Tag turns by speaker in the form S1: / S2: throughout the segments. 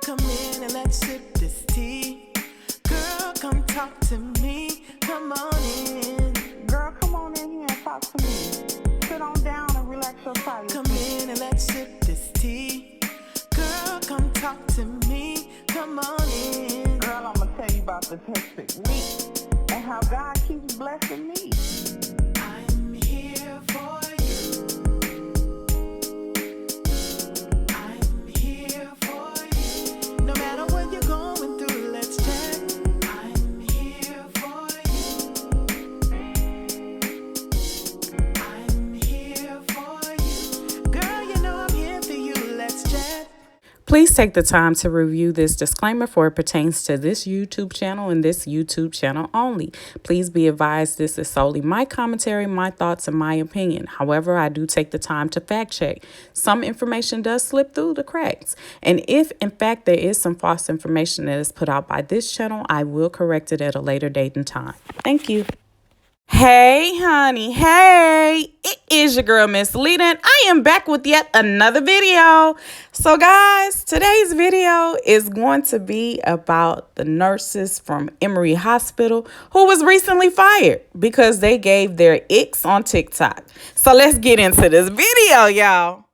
S1: Come in and let's sip this tea. Girl, come talk to me. Come on in.
S2: Girl, come on in here and talk to me. Sit on down and relax your body.
S1: Come in and let's sip this tea. Girl, come talk to me. Come on in.
S2: Girl, I'm gonna tell you about the perfect week and how God keeps blessing me.
S1: I'm here for you. I'm here for you. No matter what you're going through, let's chat. I'm here for you. I'm here for you. Girl, you know I'm here for you. Let's chat.
S3: Please take the time to review this disclaimer, for it pertains to this YouTube channel and this YouTube channel only. Please be advised this is solely my commentary, my thoughts, and my opinion. However, I do take the time to fact check. Some information does slip through the cracks. And if, in fact, there is some false information that is put out by this channel, I will correct it at a later date and time. Thank you. Hey, honey. Hey, it is your girl, Miss Leda, and I am back with yet another video. So, guys, today's video is going to be about the nurses from Emory Hospital who was recently fired because they gave their icks on TikTok. So, let's get into this video, y'all.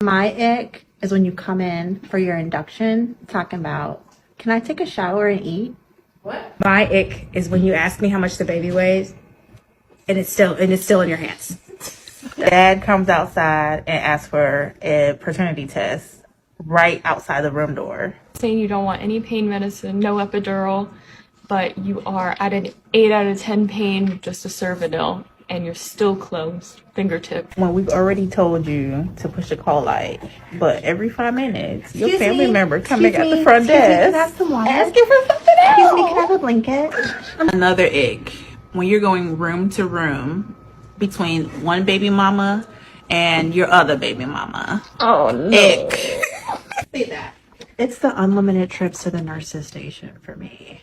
S4: My ick is when you come in for your induction talking about, can I take a shower and eat?
S5: What? My ick is when you ask me how much the baby weighs and it's still in your hands. Dad comes outside and asks for a paternity test right outside the room door.
S6: Saying you don't want any pain medicine, no epidural, but you are at an 8 out of 10 pain with just a Cervidil and you're still closed, fingertip.
S5: When we've already told you to push a call light, but every 5 minutes, your family member coming at the front desk asking for something else.
S4: Excuse me, can I have a blanket?
S7: Another ick, when you're going room to room between one baby mama and your other baby mama.
S6: Oh no.
S7: Ick.
S5: Say that.
S4: It's the unlimited trips to the nurse's station for me.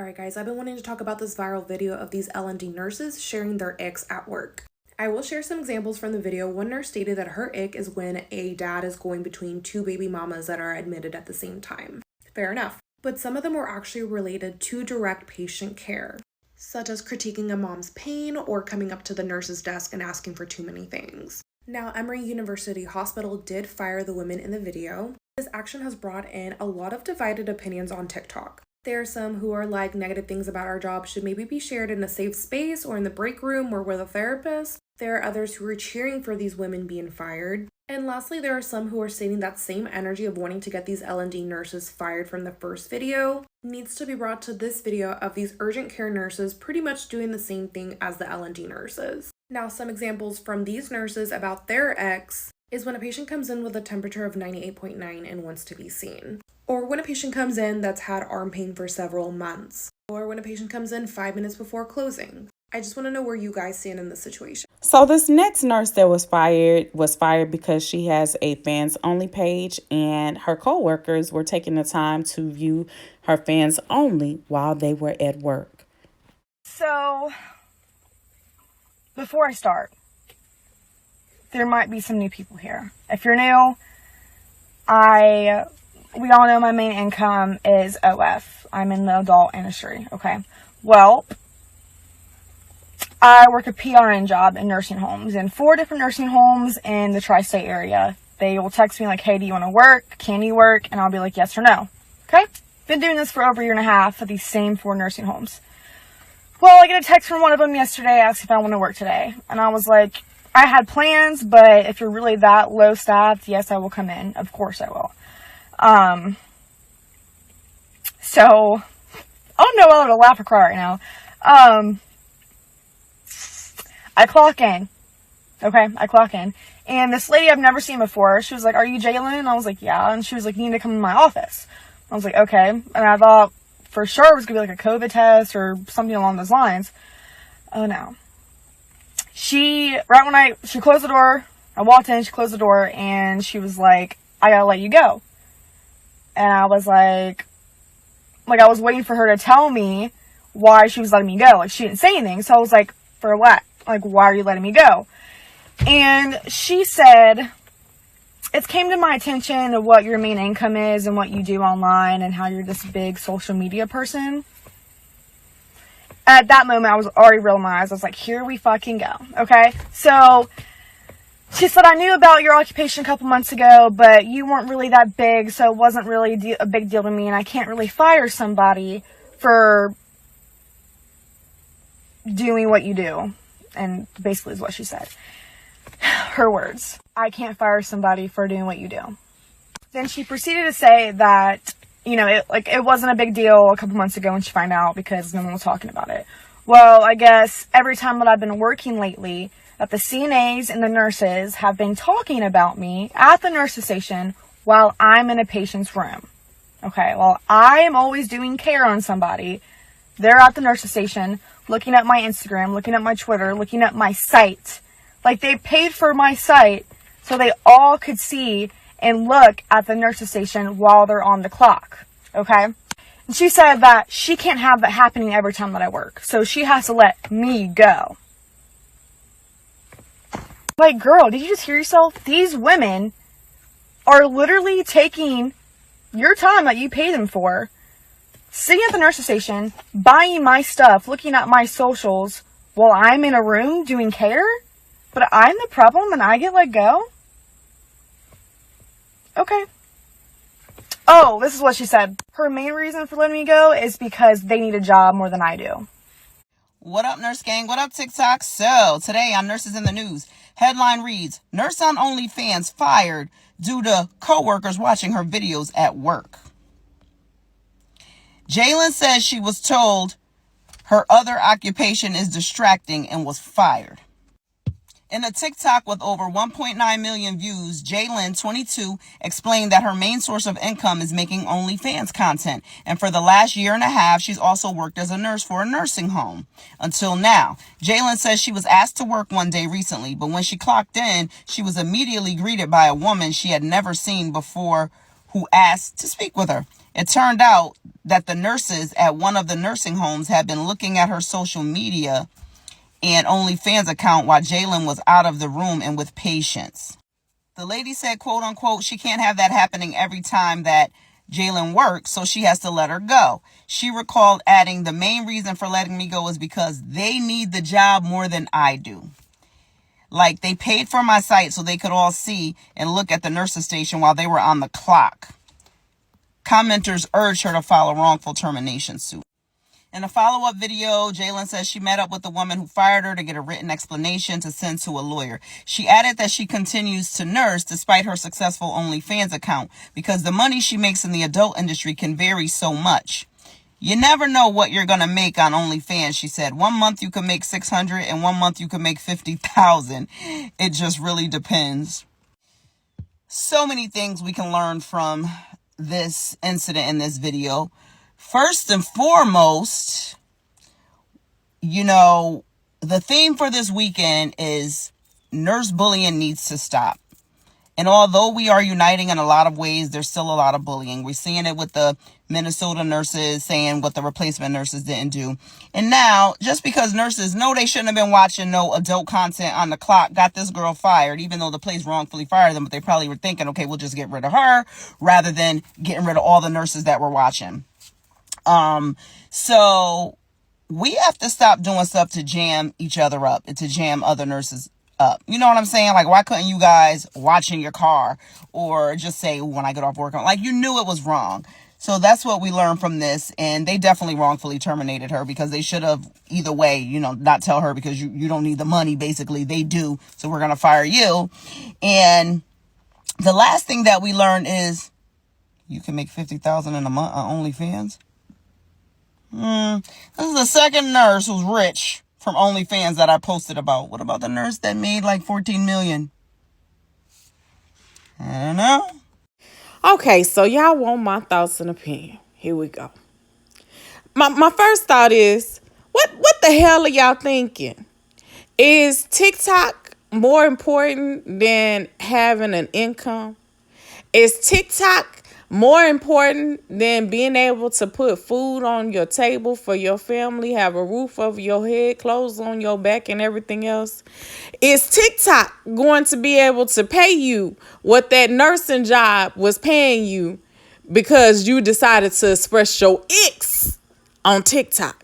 S8: Alright guys, I've been wanting to talk about this viral video of these Lnda nurses sharing their icks at work. I will share some examples from the video. One nurse stated that her ick is when a dad is going between two baby mamas that are admitted at the same time. Fair enough. But some of them were actually related to direct patient care, such as critiquing a mom's pain or coming up to the nurse's desk and asking for too many things. Now, Emory University Hospital did fire the women in the video. This action has brought in a lot of divided opinions on TikTok. There are some who are like, negative things about our job should maybe be shared in a safe space or in the break room or with a therapist. There are others who are cheering for these women being fired. And lastly, there are some who are stating that same energy of wanting to get these Lnda nurses fired from the first video needs to be brought to this video of these urgent care nurses pretty much doing the same thing as the Lnda nurses. Now, some examples from these nurses about their ex is when a patient comes in with a temperature of 98.9 and wants to be seen. Or when a patient comes in that's had arm pain for several months. Or when a patient comes in 5 minutes before closing. I just want to know where you guys stand in this situation.
S3: So this next nurse that was fired because she has a fans only page, and her coworkers were taking the time to view her fans only while they were at work.
S9: So, before I start, there might be some new people here. If you're new, we all know my main income is OF. I'm in the adult industry, okay? Well, I work a PRN job in nursing homes, in 4 different nursing homes in the tri-state area. They will text me like, hey, do you want to work? Can you work? And I'll be like, yes or no. Okay? Been doing this for over a year and a half at these same 4 nursing homes. Well, I get a text from one of them yesterday asking if I want to work today. And I was like, I had plans, but if you're really that low staffed, yes, I will come in. Of course I will. So, I don't know whether to laugh or cry right now. I clock in. Okay, I clock in. And this lady I've never seen before, she was like, are you Jalen? And I was like, yeah. And she was like, you need to come in my office. I was like, okay. And I thought for sure it was going to be like a COVID test or something along those lines. Oh no. She closed the door, I walked in, she closed the door, and she was like, I gotta let you go. And I was like I was waiting for her to tell me why she was letting me go. Like, she didn't say anything. So I was like, for what? Like, why are you letting me go? And she said, it's came to my attention of what your main income is and what you do online and how you're this big social media person. At that moment, I was already realized, I was like, here we fucking go. Okay. So she said, I knew about your occupation a couple months ago, but you weren't really that big. So it wasn't really a big deal to me. And I can't really fire somebody for doing what you do. And basically is what she said. Her words. I can't fire somebody for doing what you do. Then she proceeded to say that, you know, it wasn't a big deal a couple months ago when she found out because no one was talking about it. Well, I guess every time that I've been working lately, that the CNAs and the nurses have been talking about me at the nurses station while I'm in a patient's room. Okay, well, I am always doing care on somebody. They're at the nurses station looking at my Instagram, looking at my Twitter, looking at my site. Like, they paid for my site so they all could see and look at the nurses station while they're on the clock. Okay? And she said that she can't have that happening every time that I work. So she has to let me go. Like, girl, did you just hear yourself? These women are literally taking your time that you pay them for, sitting at the nurses station, buying my stuff, looking at my socials while I'm in a room doing care? But I'm the problem and I get let go? Okay. Oh, this is what she said. Her main reason for letting me go is because they need a job more than I do.
S7: What up, Nurse Gang? What up, TikTok? So, today on Nurses in the News, headline reads, Nurse on OnlyFans fired due to co-workers watching her videos at work. Jalen says she was told her other occupation is distracting and was fired. In a TikTok with over 1.9 million views, Jalen, 22, explained that her main source of income is making OnlyFans content. And for the last year and a half, she's also worked as a nurse for a nursing home. Until now, Jalen says she was asked to work one day recently, but when she clocked in, she was immediately greeted by a woman she had never seen before who asked to speak with her. It turned out that the nurses at one of the nursing homes had been looking at her social media and OnlyFans account while Jalen was out of the room and with patients. The lady said, quote unquote, she can't have that happening every time that Jalen works, so she has to let her go. She recalled adding, the main reason for letting me go is because they need the job more than I do. Like, they paid for my site so they could all see and look at the nurses station while they were on the clock. Commenters urged her to file a wrongful termination suit. In a follow-up video, Jalen says she met up with the woman who fired her to get a written explanation to send to a lawyer. She added that she continues to nurse despite her successful OnlyFans account because the money she makes in the adult industry can vary so much. You never know what you're going to make on OnlyFans, she said. 1 month you can make $600 and 1 month you can make $50,000. It just really depends. So many things we can learn from this incident in this video. First and foremost, you know, the theme for this weekend is nurse bullying needs to stop. And although we are uniting in a lot of ways, there's still a lot of bullying. We're seeing it with the Minnesota nurses saying what the replacement nurses didn't do. And now, just because nurses know they shouldn't have been watching no adult content on the clock, got this girl fired, even though the place wrongfully fired them, but they probably were thinking, okay, we'll just get rid of her rather than getting rid of all the nurses that were watching. So we have to stop doing stuff to jam each other up and to jam other nurses up. You know what I'm saying? Like, why couldn't you guys watch in your car or just say, when I get off work, like, you knew it was wrong. So that's what we learned from this. And they definitely wrongfully terminated her because they should have either way, you know, not tell her because you don't need the money. Basically, they do. So we're going to fire you. And the last thing that we learned is you can make $50,000 in a month on OnlyFans. This is the second nurse who's rich from OnlyFans that I posted about. What about the nurse that made like $14 million? I don't know.
S3: Okay, so y'all want my thoughts and opinion. Here we go. My first thought is, what the hell are y'all thinking? Is TikTok more important than having an income? Is TikTok More important than being able to put food on your table for your family, have a roof over your head, clothes on your back, and everything else, is TikTok going to be able to pay you what that nursing job was paying you because you decided to express your icks on TikTok?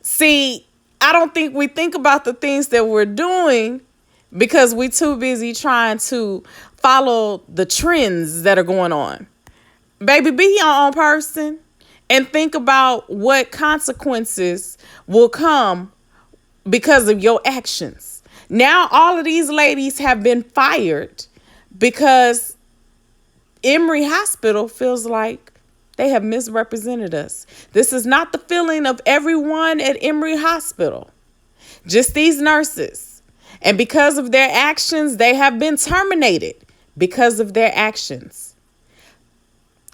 S3: See, I don't think we think about the things that we're doing because we're too busy trying to follow the trends that are going on. Baby, be your own person and think about what consequences will come because of your actions. Now, all of these ladies have been fired because Emory Hospital feels like they have misrepresented us. This is not the feeling of everyone at Emory Hospital, just these nurses. And because of their actions, they have been terminated because of their actions.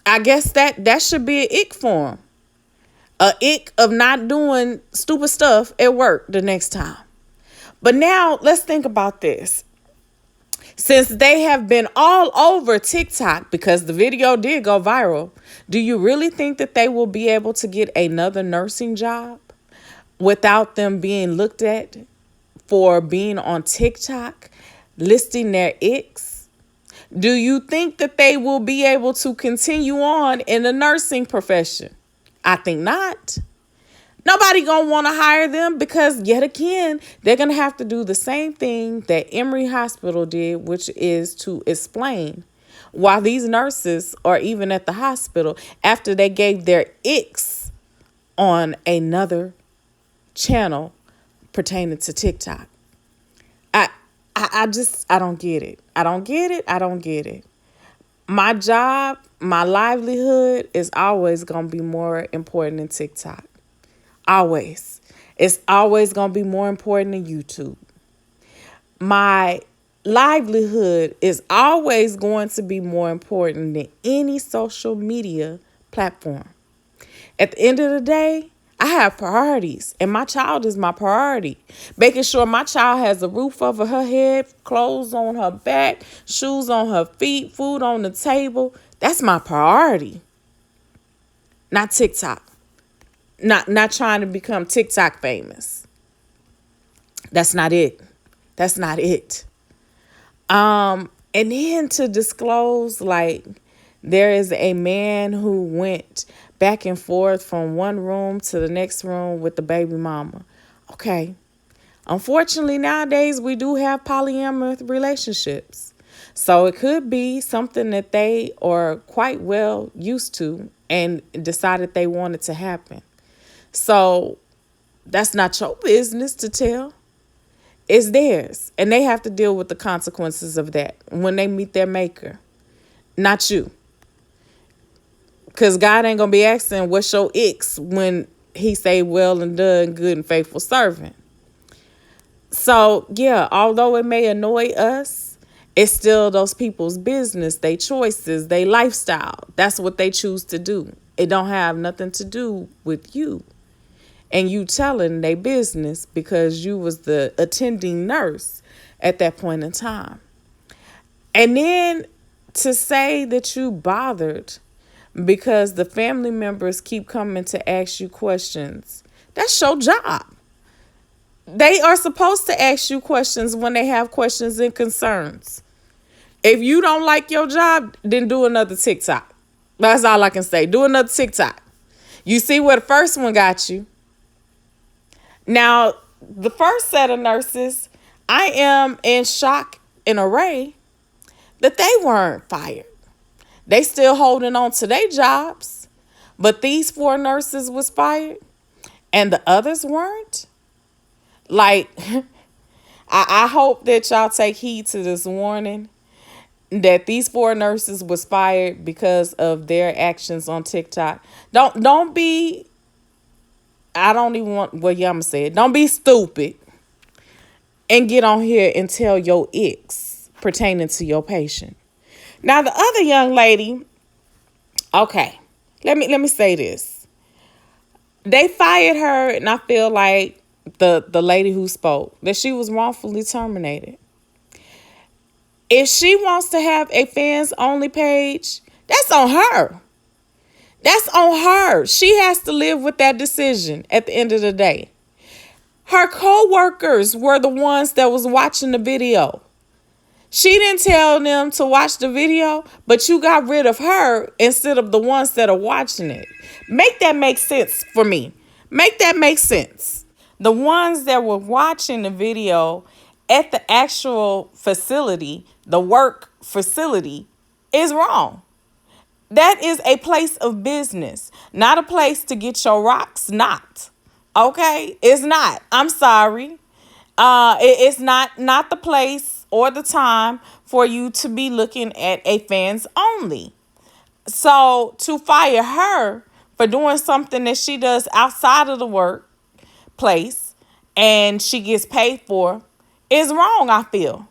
S3: I guess that should be an ick for them. A ick of not doing stupid stuff at work the next time. But now let's think about this. Since they have been all over TikTok because the video did go viral, do you really think that they will be able to get another nursing job without them being looked at for being on TikTok, listing their icks? Do you think that they will be able to continue on in the nursing profession? I think not. Nobody gonna want to hire them because, yet again, they're gonna have to do the same thing that Emory Hospital did, which is to explain why these nurses are even at the hospital after they gave their icks on another channel pertaining to TikTok. I don't get it. I don't get it. My job, my livelihood is always going to be more important than TikTok. Always. It's always going to be more important than YouTube. My livelihood is always going to be more important than any social media platform. At the end of the day, I have priorities, and my child is my priority. Making sure my child has a roof over her head, clothes on her back, shoes on her feet, food on the table. That's my priority. Not TikTok. Not trying to become TikTok famous. That's not it. That's not it. And then to disclose, like, there is a man who went back and forth from one room to the next room with the baby mama. Okay. Unfortunately, nowadays we do have polyamorous relationships. So it could be something that they are quite well used to and decided they wanted to happen. So that's not your business to tell. It's theirs. And they have to deal with the consequences of that when they meet their maker. Not you. Because God ain't going to be asking what's your icks when he say well and done, good and faithful servant. So, yeah, although it may annoy us, it's still those people's business, they choices, they lifestyle. That's what they choose to do. It don't have nothing to do with you. And you telling their business because you was the attending nurse at that point in time. And then to say that you bothered because the family members keep coming to ask you questions, that's your job. They are supposed to ask you questions when they have questions and concerns. If you don't like your job, then do another TikTok. That's all I can say. Do another TikTok. You see where the first one got you. Now, the first set of nurses, I am in shock and array that they weren't fired. They still holding on to their jobs, but these 4 nurses was fired and the others weren't. Like, I hope that y'all take heed to this warning that these 4 nurses was fired because of their actions on TikTok. Don't be, I don't even want, well, yeah, I'm gonna say it. Don't be stupid and get on here and tell your icks pertaining to your patient. Now, the other young lady, okay, let me say this. They fired her, and I feel like the lady who spoke, that she was wrongfully terminated. If she wants to have a fans only page, That's on her. That's on her. She has to live with that decision at the end of the day. Her co-workers were the ones that was watching the video. She didn't tell them to watch the video, but you got rid of her instead of the ones that are watching it. Make that make sense for me. Make that make sense. The ones that were watching the video at the actual facility, the work facility, is wrong. That is a place of business, not a place to get your rocks knocked. Okay? It's not. I'm sorry. It's not the place or the time for you to be looking at a fans only. So to fire her for doing something that she does outside of the workplace and she gets paid for is wrong, I feel.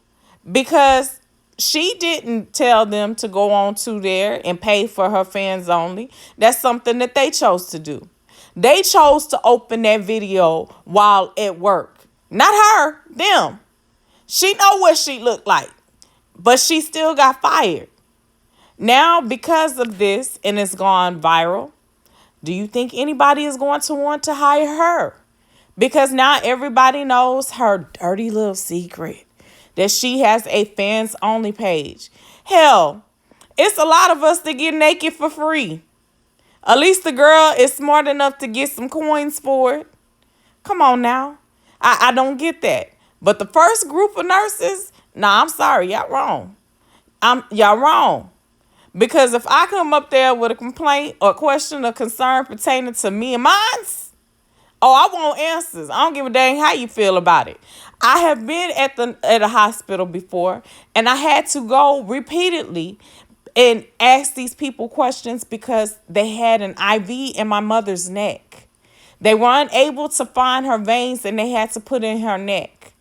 S3: Because she didn't tell them to go on to there and pay for her fans only. That's something that they chose to do. They chose to open that video while at work. Not her, them. She know what she looked like, but she still got fired. Now, because of this, and it's gone viral, do you think anybody is going to want to hire her? Because now everybody knows her dirty little secret, that she has a fans only page. Hell, it's a lot of us that get naked for free. At least the girl is smart enough to get some coins for it. Come on now. I don't get that. But the first group of nurses, nah, I'm sorry, y'all wrong. Y'all wrong. Because if I come up there with a complaint or question or concern pertaining to me and mine's, I want answers. I don't give a dang how you feel about it. I have been at a hospital before, and I had to go repeatedly and ask these people questions because they had an IV in my mother's neck. They were unable to find her veins, and they had to put it in her neck.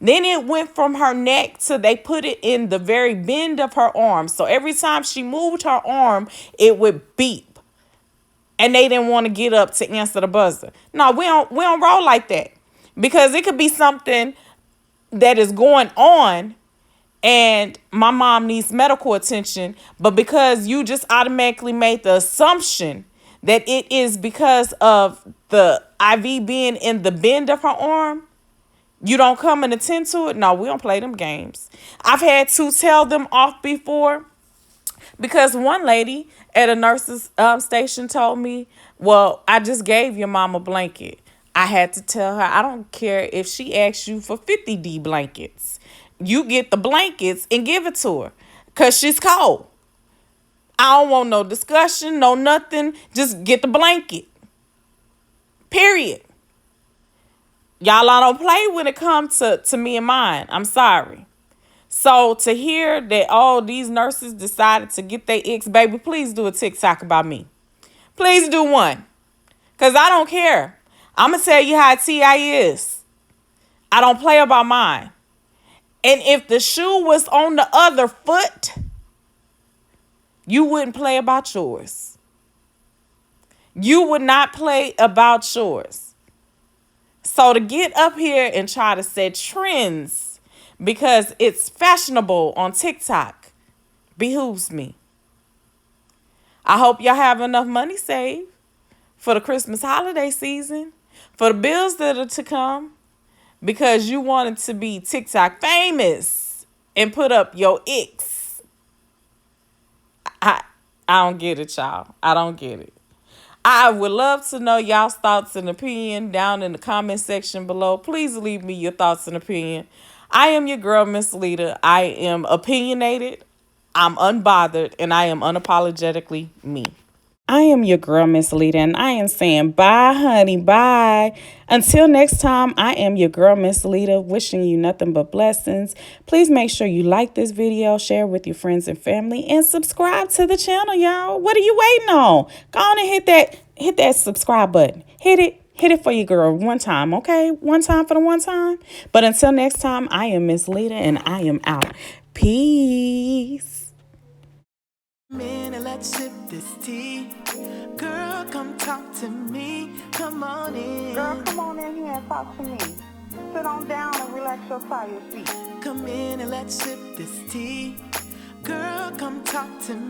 S3: Then it went from her neck to they put it in the very bend of her arm. So every time she moved her arm, it would beep. And they didn't want to get up to answer the buzzer. No, we don't roll like that. Because it could be something that is going on and my mom needs medical attention. But because you just automatically made the assumption that it is because of the IV being in the bend of her arm, you don't come and attend to it? No, we don't play them games. I've had to tell them off before because one lady at a nurse's station told me, well, I just gave your mom a blanket. I had to tell her, I don't care if she asks you for 50D blankets. You get the blankets and give it to her because she's cold. I don't want no discussion, no nothing. Just get the blanket. Period. Y'all, I don't play when it comes to me and mine. I'm sorry. So to hear that, these nurses decided to get their icks, baby, please do a TikTok about me. Please do one. Because I don't care. I'm going to tell you how T.I. is. I don't play about mine. And if the shoe was on the other foot, you wouldn't play about yours. You would not play about yours. So to get up here and try to set trends because it's fashionable on TikTok behooves me. I hope y'all have enough money saved for the Christmas holiday season, for the bills that are to come, because you wanted to be TikTok famous and put up your icks. I don't get it, y'all. I don't get it. I would love to know y'all's thoughts and opinion down in the comment section below. Please leave me your thoughts and opinion. I am your girl, Miss Leda. I am opinionated, I'm unbothered, and I am unapologetically me. I am your girl, Miss Leda, and I am saying bye, honey, bye. Until next time, I am your girl, Miss Leda, wishing you nothing but blessings. Please make sure you like this video, share with your friends and family, and subscribe to the channel, y'all. What are you waiting on? Go on and hit that subscribe button. Hit it for your girl one time, okay? One time for the one time. But until next time, I am Miss Leda, and I am out. Peace.
S1: Man, and let's sip this tea. Girl, come talk to me. Come on in.
S2: Girl, come on in here and talk to me. Sit on down and relax your tired feet.
S1: Come in and let's sip this tea. Girl, come talk to me.